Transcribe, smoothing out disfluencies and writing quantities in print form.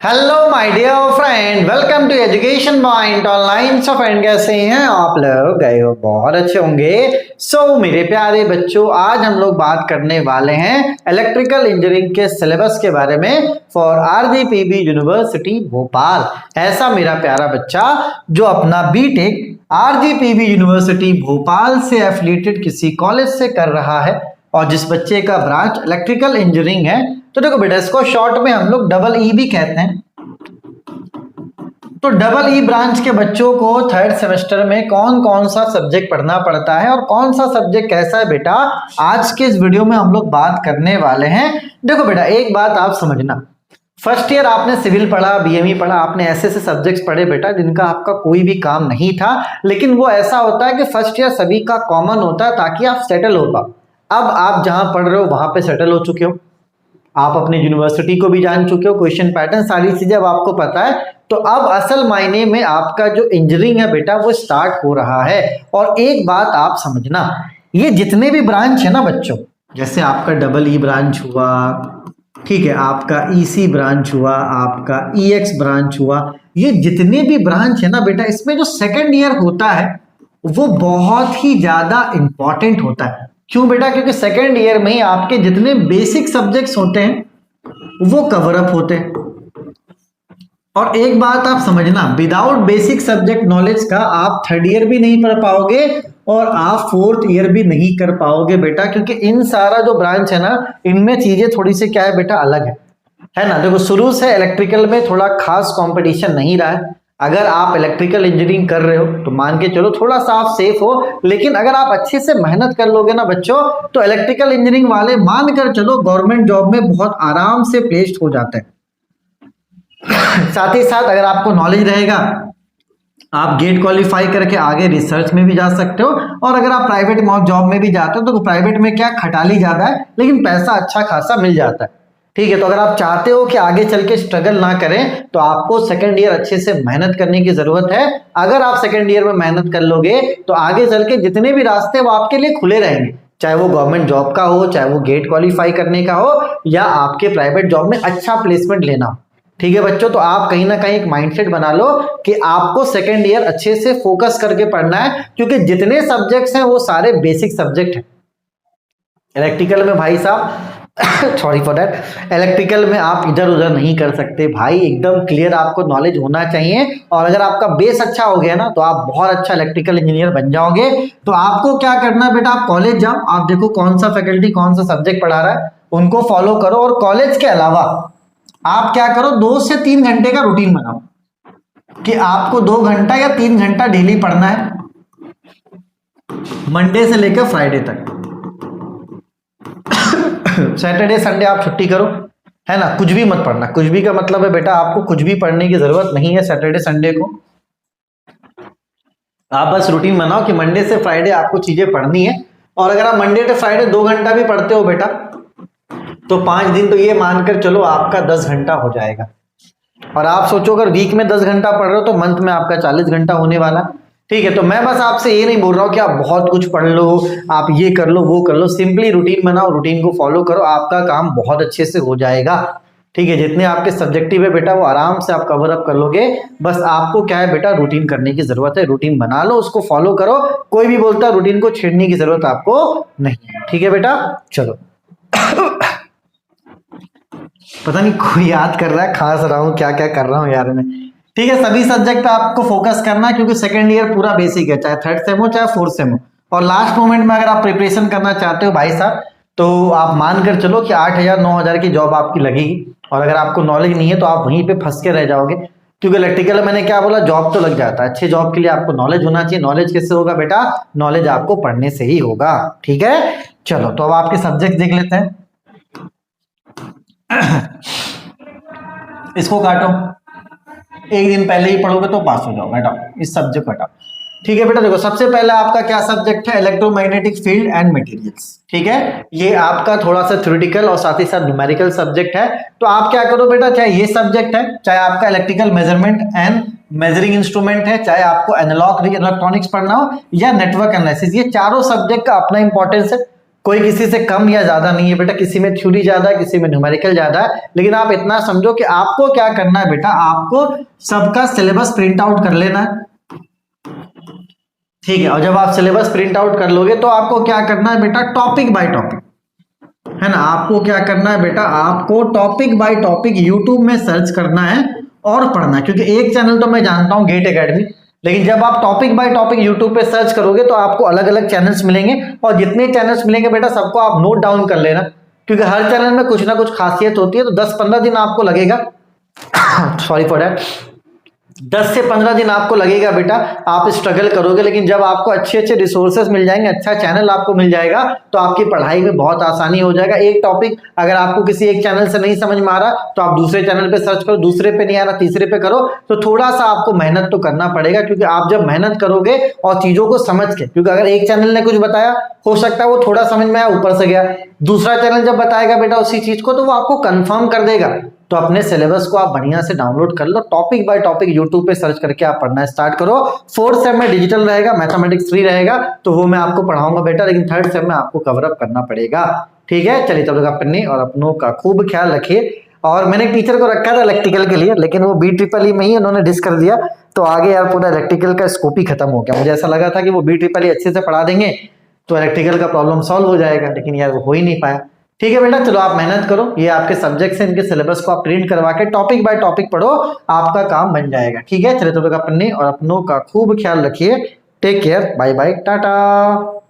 Hello my dear friend, welcome to education point online. So friend, कैसे हैं आप लोग? गए हो बहुत अच्छे होंगे। मेरे प्यारे बच्चों, आज हम लोग बात करने वाले हैं इलेक्ट्रिकल इंजीनियरिंग के सिलेबस के बारे में फॉर आरजीपीवी यूनिवर्सिटी भोपाल। ऐसा मेरा प्यारा बच्चा जो अपना बीटेक आरजीपीवी यूनिवर्सिटी भोपाल से एफिलिएटेड किसी कॉलेज से कर रहा है और जिस बच्चे का ब्रांच इलेक्ट्रिकल इंजीनियरिंग है, तो देखो बेटा, इसको शॉर्ट में हम लोग डबल ई भी कहते हैं। तो डबल ई ब्रांच के बच्चों को थर्ड सेमेस्टर में कौन कौन सा सब्जेक्ट पढ़ना पड़ता है और कौन सा सब्जेक्ट कैसा है बेटा, आज के इस वीडियो में हम लोग बात करने वाले हैं। देखो बेटा, एक बात आप समझना, फर्स्ट ईयर आपने सिविल पढ़ा, बीएमई पढ़ा, आपने ऐसे ऐसे सब्जेक्ट्स पढ़े बेटा जिनका आपका कोई भी काम नहीं था, लेकिन वो ऐसा होता है कि फर्स्ट ईयर सभी का कॉमन होता है ताकि आप सेटल हो पाओ। अब आप जहां पढ़ रहे हो वहां पे सेटल हो चुके हो, आप अपनी यूनिवर्सिटी को भी जान चुके हो, क्वेश्चन पैटर्न सारी चीजें अब आपको पता है। तो अब असल मायने में आपका जो इंजीनियरिंग है बेटा वो स्टार्ट हो रहा है। और एक बात आप समझना, ये जितने भी ब्रांच है ना बच्चों, जैसे आपका डबल ई ब्रांच हुआ, ठीक है, आपका ईसी ब्रांच हुआ, आपका ईएक्स ब्रांच हुआ, ये जितने भी ब्रांच है ना बेटा, इसमें जो सेकेंड ईयर होता है वो बहुत ही ज्यादा इंपॉर्टेंट होता है। क्यों बेटा? क्योंकि सेकेंड ईयर में ही आपके जितने बेसिक सब्जेक्ट्स होते हैं वो कवर अप होते हैं। और एक बात आप समझना, विदाउट बेसिक सब्जेक्ट नॉलेज का आप थर्ड ईयर भी नहीं पढ़ पाओगे और आप फोर्थ ईयर भी नहीं कर पाओगे बेटा, क्योंकि इन सारा जो ब्रांच है ना, इनमें चीजें थोड़ी सी क्या है बेटा, अलग है ना। देखो, शुरू से इलेक्ट्रिकल में थोड़ा खास कंपटीशन नहीं रहा है। अगर आप इलेक्ट्रिकल इंजीनियरिंग कर रहे हो तो मान के चलो थोड़ा सा आप सेफ हो, लेकिन अगर आप अच्छे से मेहनत कर लोगे ना बच्चों, तो इलेक्ट्रिकल इंजीनियरिंग वाले मान कर चलो गवर्नमेंट जॉब में बहुत आराम से प्लेस्ड हो जाते हैं। साथ ही साथ अगर आपको नॉलेज रहेगा, आप गेट क्वालिफाई करके आगे रिसर्च में भी जा सकते हो। और अगर आप प्राइवेट जॉब में भी जाते हो तो प्राइवेट में क्या, खटाली ज्यादा है लेकिन पैसा अच्छा खासा मिल जाता है। ठीक है, तो अगर आप चाहते हो कि आगे चल के स्ट्रगल ना करें तो आपको सेकंड ईयर अच्छे से मेहनत करने की जरूरत है। अगर आप सेकंड ईयर में मेहनत कर लोगे तो आगे चल के जितने भी रास्ते वो आपके लिए खुले रहेंगे, चाहे वो गवर्नमेंट जॉब का हो, चाहे वो गेट क्वालिफाई करने का हो, या आपके प्राइवेट जॉब में अच्छा प्लेसमेंट लेना हो। ठीक है बच्चों, तो आप कहीं ना कहीं एक माइंडसेट बना लो कि आपको सेकेंड ईयर अच्छे से फोकस करके पढ़ना है, क्योंकि जितने सब्जेक्ट्स हैं वो सारे बेसिक सब्जेक्ट हैं। इलेक्ट्रिकल में भाई साहब सॉरी फॉर दैट, इलेक्ट्रिकल में आप इधर उधर नहीं कर सकते भाई, एकदम क्लियर आपको नॉलेज होना चाहिए। और अगर आपका बेस अच्छा हो गया ना तो आप बहुत अच्छा इलेक्ट्रिकल इंजीनियर बन जाओगे। तो आपको क्या करना है बेटा, आप कॉलेज जाओ, आप देखो कौन सा फैकल्टी कौन सा सब्जेक्ट पढ़ा रहा है, उनको फॉलो करो। और कॉलेज के अलावा आप क्या करो, 2 से 3 घंटे का रूटीन बनाओ कि आपको 2 घंटा या 3 घंटा डेली पढ़ना है, मंडे से लेकर फ्राइडे तक। सैटरडे संडे आप छुट्टी करो, है ना, कुछ भी मत पढ़ना। कुछ भी का मतलब है बेटा, आपको कुछ भी पढ़ने की जरूरत नहीं है सैटरडे संडे को। आप बस रूटीन बनाओ कि मंडे से फ्राइडे आपको चीजें पढ़नी है। और अगर आप मंडे से फ्राइडे 2 घंटा भी पढ़ते हो बेटा, तो 5 दिन तो ये मानकर चलो आपका 10 घंटा हो जाएगा। और आप सोचो अगर वीक में 10 घंटा पढ़ रहे हो तो मंथ में आपका 40 घंटा होने वाला। ठीक है, तो मैं बस आपसे ये नहीं बोल रहा हूँ कि आप बहुत कुछ पढ़ लो, आप ये कर लो वो कर लो, सिंपली रूटीन बनाओ, रूटीन को फॉलो करो, आपका काम बहुत अच्छे से हो जाएगा। ठीक है, जितने आपके सब्जेक्टिव है बेटा वो आराम से आप कवर अप कर लोगे। बस आपको क्या है बेटा, रूटीन करने की जरूरत है, रूटीन बना लो, उसको फॉलो करो। कोई भी बोलता है रूटीन को छेड़ने की जरूरत आपको नहीं है। ठीक है बेटा, चलो पता नहीं कोई याद कर रहा है, खांस रहा हूं, क्या क्या कर रहा हूं यार मैं। ठीक है, सभी सब्जेक्ट पे आपको फोकस करना है, क्योंकि सेकंड ईयर पूरा बेसिक है, चाहे थर्ड सेम हो चाहे फोर्थ सेम हो। और लास्ट मोमेंट में अगर आप प्रिपरेशन करना चाहते हो भाई साहब, तो आप मान कर चलो कि 8,000 9,000 की जॉब आपकी लगेगी। और अगर आपको नॉलेज नहीं है तो आप वहीं पे फंस के रह जाओगे, क्योंकि इलेक्ट्रिकल में मैंने क्या बोला, जॉब तो लग जाता है, अच्छे जॉब के लिए आपको नॉलेज होना चाहिए। नॉलेज किससे होगा बेटा? नॉलेज आपको पढ़ने से ही होगा। ठीक है, चलो तो अब आपके सब्जेक्ट देख लेते हैं। इसको काटो, एक दिन पहले ही पढ़ोगे तो पास हो जाओगे। हटाओ, इस सब्जेक्ट हटाओ। ठीक है बेटा, देखो सबसे पहले आपका क्या सब्जेक्ट है, इलेक्ट्रोमैग्नेटिक फील्ड एंड मटेरियल्स। ठीक है, ये आपका थोड़ा सा थ्योरेटिकल और साथ ही साथ न्यूमेरिकल सब्जेक्ट है। तो आप क्या करो बेटा, चाहे ये सब्जेक्ट है, चाहे आपका electrical measurement and measuring instrument है, चाहे आपको एनालॉग इलेक्ट्रॉनिक्स पढ़ना हो या नेटवर्क एनालिसिस, ये चारों सब्जेक्ट का अपना इंपॉर्टेंस है। कोई किसी से कम या ज्यादा नहीं है बेटा, किसी में थ्योरी ज्यादा है, किसी में न्यूमेरिकल ज्यादा है, लेकिन आप इतना समझो कि आपको क्या करना है बेटा, आपको सबका सिलेबस प्रिंट आउट कर लेना है, ठीक है। और जब आप सिलेबस प्रिंट आउट कर लोगे तो आपको क्या करना है बेटा, टॉपिक बाय टॉपिक, है ना, आपको क्या करना है बेटा, आपको टॉपिक बाय टॉपिक यूट्यूब में सर्च करना है और पढ़ना है। क्योंकि एक चैनल तो मैं जानता हूं गेट एकेडमी, लेकिन जब आप टॉपिक बाय टॉपिक यूट्यूब पे सर्च करोगे तो आपको अलग अलग चैनल्स मिलेंगे, और जितने चैनल्स मिलेंगे बेटा सबको आप नोट डाउन कर लेना, क्योंकि हर चैनल में कुछ ना कुछ खासियत होती है। तो 10-15 दिन आपको लगेगा सॉरी फॉर दैट, 10 से 15 दिन आपको लगेगा बेटा, आप स्ट्रगल करोगे, लेकिन जब आपको अच्छे अच्छे रिसोर्सेज मिल जाएंगे, अच्छा चैनल आपको मिल जाएगा, तो आपकी पढ़ाई में बहुत आसानी हो जाएगा। एक टॉपिक अगर आपको किसी एक चैनल से नहीं समझ में आ रहा तो आप दूसरे चैनल पे सर्च करो, दूसरे पे नहीं आ रहा तीसरे पे करो। तो थोड़ा सा आपको मेहनत तो करना पड़ेगा, क्योंकि आप जब मेहनत करोगे और चीजों को समझ के, क्योंकि अगर एक चैनल ने कुछ बताया, हो सकता है वो थोड़ा समझ में आया ऊपर से गया, दूसरा चैनल जब बताएगा बेटा उसी चीज को, तो वो आपको कंफर्म कर देगा। तो अपने सिलेबस को आप बढ़िया से डाउनलोड कर लो, टॉपिक बाय टॉपिक यूट्यूब पे सर्च करके आप पढ़ना स्टार्ट करो। 4th सेम में डिजिटल रहेगा, मैथमेटिक्स फ्री रहेगा, तो वो मैं आपको पढ़ाऊंगा बेटा, लेकिन 3rd सेम में आपको कवर अप करना पड़ेगा, ठीक है। चलिए तब तक अपने और अपनों का खूब ख्याल रखिए। और मैंने टीचर को रखा था इलेक्ट्रिकल के लिए, लेकिन वो BEEE में ही उन्होंने डिस कर दिया, तो आगे यार पूरा इलेक्ट्रिकल का स्कोप ही खत्म हो गया। मुझे ऐसा लगा था कि वो BEEE अच्छे से पढ़ा देंगे तो इलेक्ट्रिकल का प्रॉब्लम सॉल्व हो जाएगा, लेकिन यार वो हो ही नहीं पाया। ठीक है बेटा, चलो आप मेहनत करो, ये आपके सब्जेक्ट से इनके सिलेबस को आप प्रिंट करवा के टॉपिक बाय टॉपिक पढ़ो, आपका काम बन जाएगा, ठीक है। चलिए तब तक अपने और अपनों का खूब ख्याल रखिए, take care, bye bye, Tata.